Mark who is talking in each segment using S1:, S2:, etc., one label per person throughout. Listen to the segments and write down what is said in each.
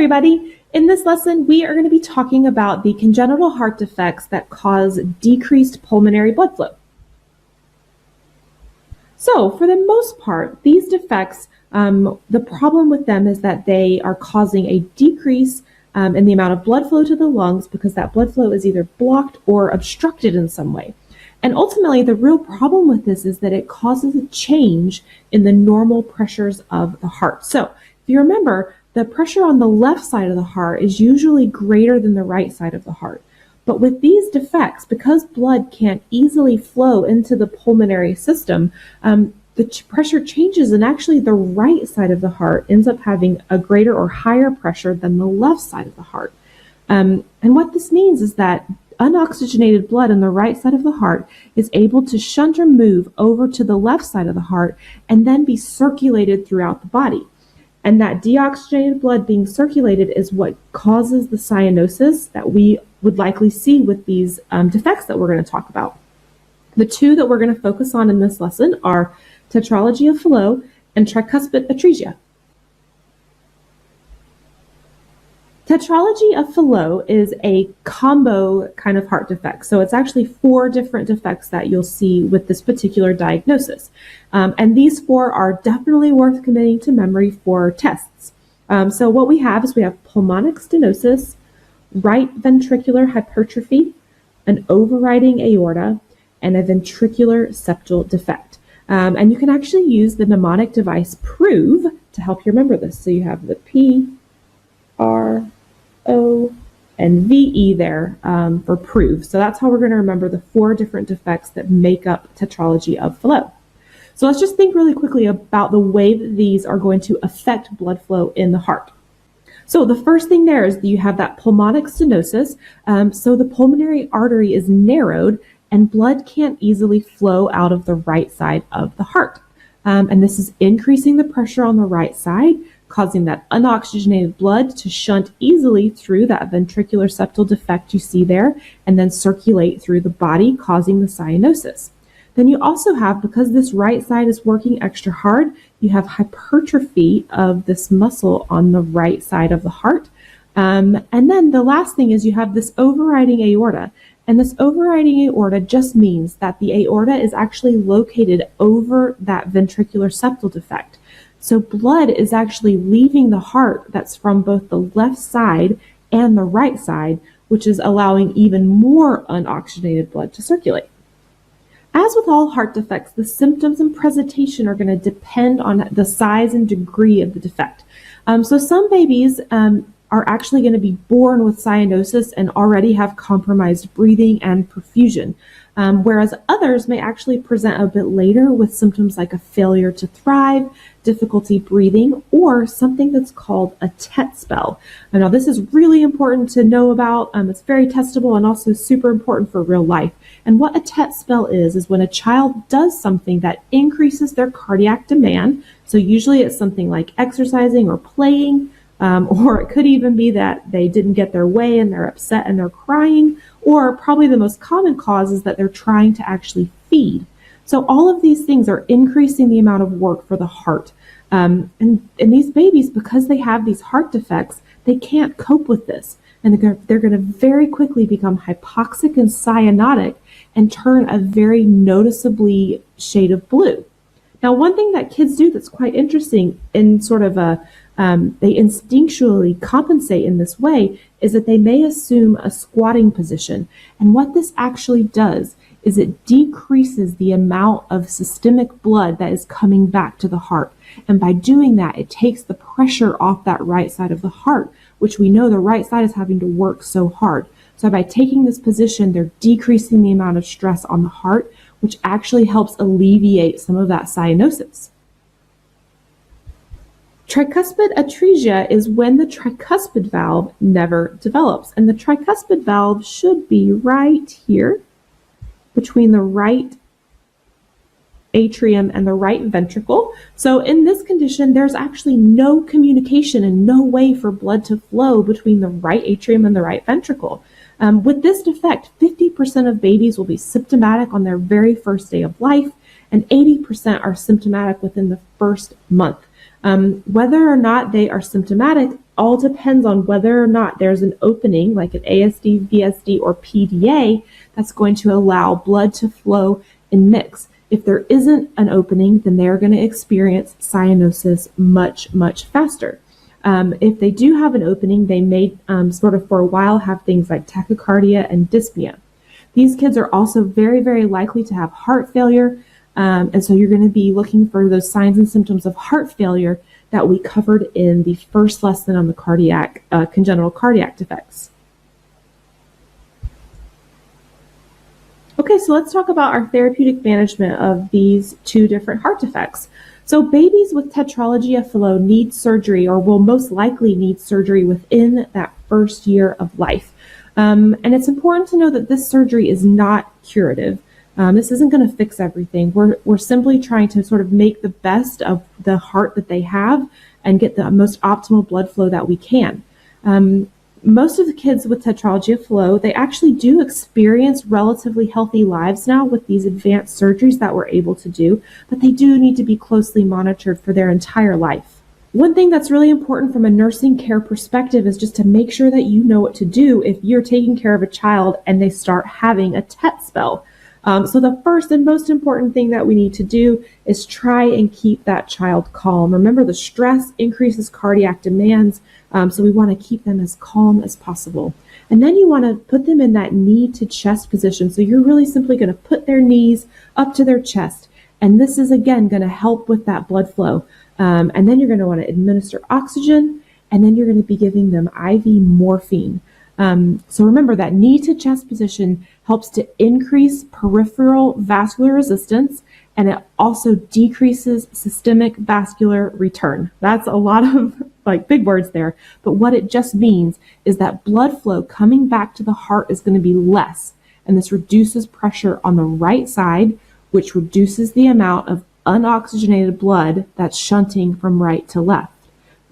S1: everybody. In this lesson, we are going to be talking about the congenital heart defects that cause decreased pulmonary blood flow. So for the most part, these defects, the problem with them is that they are causing a decrease in the amount of blood flow to the lungs because that blood flow is either blocked or obstructed in some way. And ultimately, the real problem with this is that it causes a change in the normal pressures of the heart. So if you remember, the pressure on the left side of the heart is usually greater than the right side of the heart. But with these defects, because blood can't easily flow into the pulmonary system, the pressure changes, and actually the right side of the heart ends up having a greater or higher pressure than the left side of the heart. And what this means is that unoxygenated blood in the right side of the heart is able to shunt or move over to the left side of the heart and then be circulated throughout the body. And that deoxygenated blood being circulated is what causes the cyanosis that we would likely see with these defects that we're going to talk about. The two that we're going to focus on in this lesson are tetralogy of Fallot and tricuspid atresia. Tetralogy of Fallot is a combo kind of heart defect. So it's actually 4 different defects that you'll see with this particular diagnosis. And these 4 are definitely worth committing to memory for tests. So what we have is we have pulmonic stenosis, right ventricular hypertrophy, an overriding aorta, and a ventricular septal defect. And you can actually use the mnemonic device PROVE to help you remember this. So you have the P, R, O, and VE there for PROVE. So that's how we're going to remember the 4 different defects that make up tetralogy of Fallot. So let's just think really quickly about the way that these are going to affect blood flow in the heart. So the first thing there is that you have that pulmonic stenosis. So the pulmonary artery is narrowed and blood can't easily flow out of the right side of the heart. And this is increasing the pressure on the right side, causing that unoxygenated blood to shunt easily through that ventricular septal defect you see there, and then circulate through the body, causing the cyanosis. Then you also have, because this right side is working extra hard, you have hypertrophy of this muscle on the right side of the heart. And then the last thing is you have this overriding aorta. And this overriding aorta just means that the aorta is actually located over that ventricular septal defect. So blood is actually leaving the heart that's from both the left side and the right side, which is allowing even more unoxygenated blood to circulate. As with all heart defects, the symptoms and presentation are going to depend on the size and degree of the defect. So some babies are actually going to be born with cyanosis and already have compromised breathing and perfusion, whereas others may actually present a bit later with symptoms like a failure to thrive, difficulty breathing, or something that's called a TET spell. Now this is really important to know about. It's very testable and also super important for real life. And what a TET spell is when a child does something that increases their cardiac demand. So usually it's something like exercising or playing, or it could even be that they didn't get their way and they're upset and they're crying, or probably the most common cause is that they're trying to actually feed. So all of these things are increasing the amount of work for the heart. And these babies, because they have these heart defects, they can't cope with this. And they're going to very quickly become hypoxic and cyanotic and turn a very noticeably shade of blue. Now, one thing that kids do that's quite interesting in sort of they instinctually compensate in this way is that they may assume a squatting position. And what this actually does is it decreases the amount of systemic blood that is coming back to the heart. And by doing that, it takes the pressure off that right side of the heart, which we know the right side is having to work so hard. So by taking this position, they're decreasing the amount of stress on the heart, which actually helps alleviate some of that cyanosis. Tricuspid atresia is when the tricuspid valve never develops. And the tricuspid valve should be right here between the right atrium and the right ventricle. So in this condition, there's actually no communication and no way for blood to flow between the right atrium and the right ventricle. With this defect, 50% of babies will be symptomatic on their very first day of life, and 80% are symptomatic within the first month. Whether or not they are symptomatic all depends on whether or not there's an opening, like an ASD, VSD, or PDA, that's going to allow blood to flow and mix. If there isn't an opening, then they're going to experience cyanosis much, much faster. If they do have an opening, they may sort of for a while have things like tachycardia and dyspnea. These kids are also very, very likely to have heart failure. And so you're going to be looking for those signs and symptoms of heart failure that we covered in the first lesson on the congenital cardiac defects. Okay, so let's talk about our therapeutic management of these two different heart defects. So babies with tetralogy Fallot need surgery, or will most likely need surgery within that first year of life. And it's important to know that this surgery is not curative. This isn't going to fix everything. We're simply trying to sort of make the best of the heart that they have and get the most optimal blood flow that we can. Most of the kids with tetralogy Fallot, they actually do experience relatively healthy lives now with these advanced surgeries that we're able to do, but they do need to be closely monitored for their entire life. One thing that's really important from a nursing care perspective is just to make sure that you know what to do if you're taking care of a child and they start having a TET spell. So the first and most important thing that we need to do is try and keep that child calm. Remember, the stress increases cardiac demands, so we want to keep them as calm as possible. And then you want to put them in that knee to chest position. So you're really simply going to put their knees up to their chest. And this is, again, going to help with that blood flow. And then you're going to want to administer oxygen, and then you're going to be giving them IV morphine. So remember, that knee to chest position helps to increase peripheral vascular resistance, and it also decreases systemic vascular return. That's a lot of big words there, but what it just means is that blood flow coming back to the heart is going to be less, and this reduces pressure on the right side, which reduces the amount of unoxygenated blood that's shunting from right to left.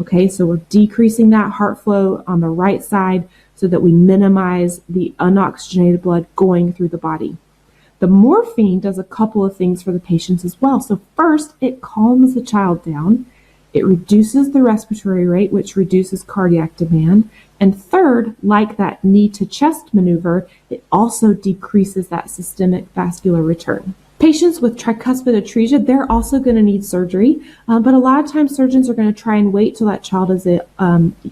S1: Okay, so we're decreasing that heart flow on the right side so that we minimize the unoxygenated blood going through the body. The morphine does a couple of things for the patients as well. So first, it calms the child down. It reduces the respiratory rate, which reduces cardiac demand. And third, like that knee to chest maneuver, it also decreases that systemic vascular return. Patients with tricuspid atresia, they're also going to need surgery, but a lot of times surgeons are going to try and wait till that child is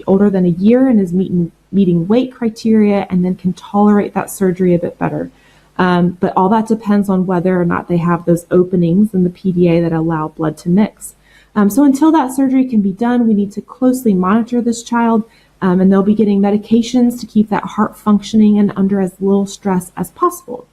S1: older than a year and is meeting weight criteria, and then can tolerate that surgery a bit better. But all that depends on whether or not they have those openings in the PDA that allow blood to mix. So until that surgery can be done, we need to closely monitor this child, and they'll be getting medications to keep that heart functioning and under as little stress as possible.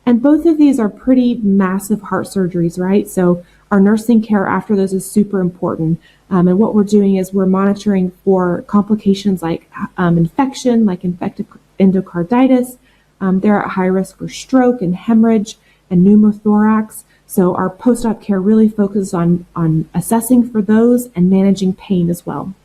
S1: And both of these are pretty massive heart surgeries, right? So our nursing care after those is super important. And what we're doing is we're monitoring for complications like infection, like infective endocarditis. They're at high risk for stroke and hemorrhage and pneumothorax. So our post-op care really focuses on assessing for those and managing pain as well.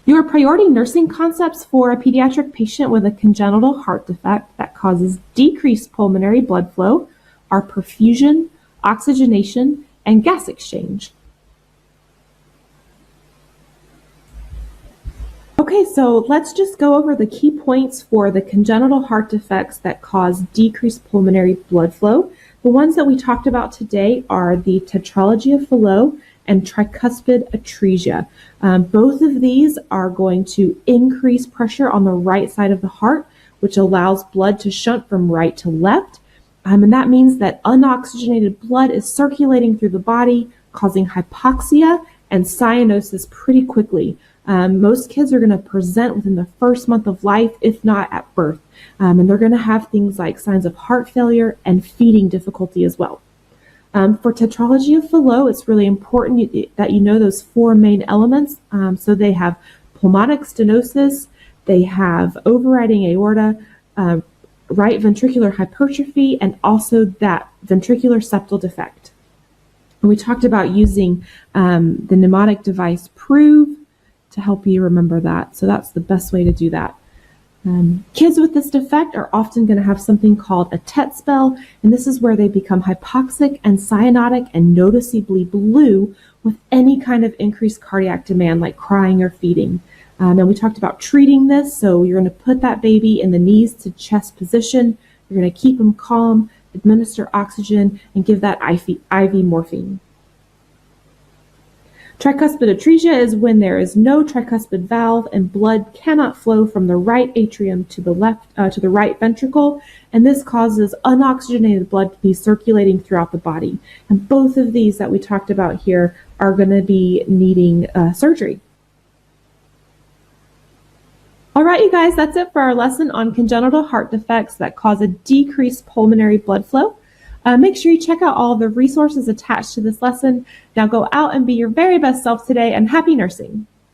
S1: Your priority nursing concepts for a pediatric patient with a congenital heart defect that causes decreased pulmonary blood flow are perfusion, oxygenation, and gas exchange. Okay, so let's just go over the key points for the congenital heart defects that cause decreased pulmonary blood flow. The ones that we talked about today are the tetralogy Fallot and tricuspid atresia. Both of these are going to increase pressure on the right side of the heart, which allows blood to shunt from right to left. And that means that unoxygenated blood is circulating through the body, causing hypoxia and cyanosis pretty quickly. Most kids are going to present within the first month of life, if not at birth. And they're going to have things like signs of heart failure and feeding difficulty as well. For tetralogy Fallot, it's really important that you know those four main elements. So they have pulmonic stenosis, they have overriding aorta, right ventricular hypertrophy, and also that ventricular septal defect. And we talked about using the mnemonic device PROVE to help you remember that. So that's the best way to do that. Kids with this defect are often going to have something called a TET spell, and this is where they become hypoxic and cyanotic and noticeably blue with any kind of increased cardiac demand like crying or feeding. And we talked about treating this, so you're going to put that baby in the knees to chest position, you're going to keep them calm, administer oxygen, and give that IV morphine. Tricuspid atresia is when there is no tricuspid valve and blood cannot flow from the right atrium to the right ventricle, and this causes unoxygenated blood to be circulating throughout the body. And both of these that we talked about here are going to be needing surgery. All right, you guys, that's it for our lesson on congenital heart defects that cause a decreased pulmonary blood flow. Make sure you check out all the resources attached to this lesson. Now go out and be your very best self today, and happy nursing.